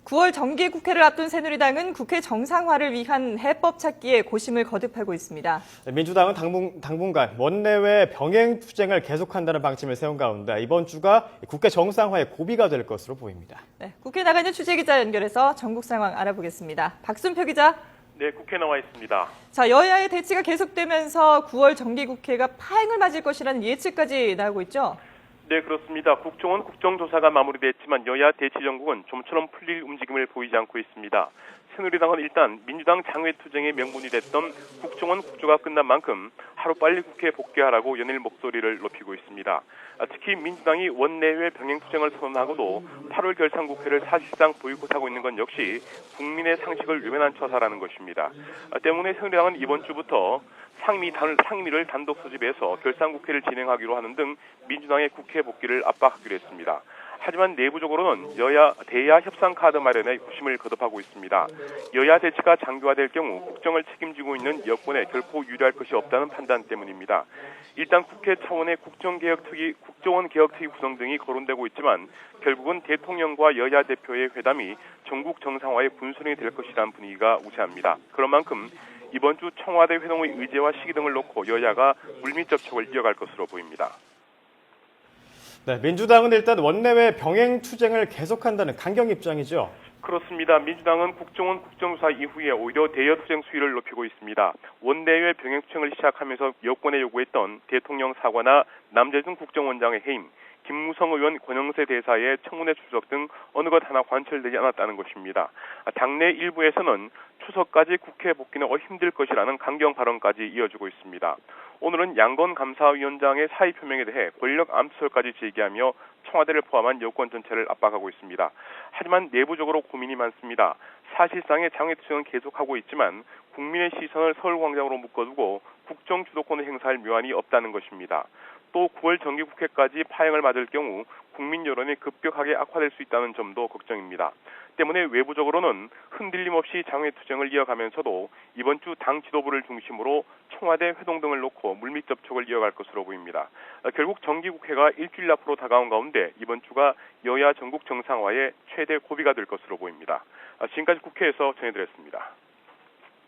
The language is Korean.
9월 정기국회를 앞둔 새누리당은 국회 정상화를 위한 해법 찾기에 고심을 거듭하고 있습니다. 민주당은 당분간 원내외 병행 투쟁을 계속한다는 방침을 세운 가운데 이번 주가 국회 정상화의 고비가 될 것으로 보입니다. 네, 국회 나가 있는 취재기자 연결해서 전국 상황 알아보겠습니다. 박순표 기자. 네, 국회 나와 있습니다. 자, 여야의 대치가 계속되면서 9월 정기국회가 파행을 맞을 것이라는 예측까지 나오고 있죠? 네, 그렇습니다. 국정원 국정조사가 마무리됐지만 여야 대치 정국은 좀처럼 풀릴 움직임을 보이지 않고 있습니다. 새누리당은 일단 민주당 장외투쟁의 명분이 됐던 국정원 국조가 끝난 만큼 하루빨리 국회에 복귀하라고 연일 목소리를 높이고 있습니다. 특히 민주당이 원내외 병행투쟁을 선언하고도 8월 결산국회를 사실상 보이콧하고 있는 건 역시 국민의 상식을 외면한 처사라는 것입니다. 때문에 새누리당은 이번 주부터 상임위를 단독 소집해서 결산국회를 진행하기로 하는 등 민주당의 국회 복귀를 압박하기로 했습니다. 하지만 내부적으로는 대야 협상 카드 마련에 고심을 거듭하고 있습니다. 여야 대치가 장기화될 경우 국정을 책임지고 있는 여권에 결코 유리할 것이 없다는 판단 때문입니다. 일단 국회 차원의 국정원 개혁특위 구성 등이 거론되고 있지만 결국은 대통령과 여야 대표의 회담이 전국 정상화의 분수령이 될 것이라는 분위기가 우세합니다. 그런 만큼 이번 주 청와대 회동의 의제와 시기 등을 놓고 여야가 물밑 접촉을 이어갈 것으로 보입니다. 네, 민주당은 일단 원내외 병행 투쟁을 계속한다는 강경 입장이죠. 그렇습니다. 민주당은 국정원 국정조사 이후에 오히려 대여 투쟁 수위를 높이고 있습니다. 원내외 병행 투쟁을 시작하면서 여권에 요구했던 대통령 사과나 남재준 국정원장의 해임, 김무성 의원 권영세 대사의 청문회 출석 등 어느 것 하나 관철되지 않았다는 것입니다. 당내 일부에서는 추석까지 국회 복귀는 힘들 것이라는 강경 발언까지 이어지고 있습니다. 오늘은 양건 감사위원장의 사의 표명에 대해 권력 암투설까지 제기하며 청와대를 포함한 여권 전체를 압박하고 있습니다. 하지만 내부적으로 고민이 많습니다. 사실상의 장외투쟁은 계속하고 있지만 국민의 시선을 서울광장으로 묶어두고 국정 주도권을 행사할 묘안이 없다는 것입니다. 또 9월 정기국회까지 파행을 맞을 경우 국민 여론이 급격하게 악화될 수 있다는 점도 걱정입니다. 때문에 외부적으로는 흔들림 없이 장외투쟁을 이어가면서도 이번 주 당 지도부를 중심으로 청와대 회동 등을 놓고 물밑 접촉을 이어갈 것으로 보입니다. 결국 정기국회가 일주일 앞으로 다가온 가운데 이번 주가 여야 전국 정상화의 최대 고비가 될 것으로 보입니다. 지금까지 국회에서 전해드렸습니다.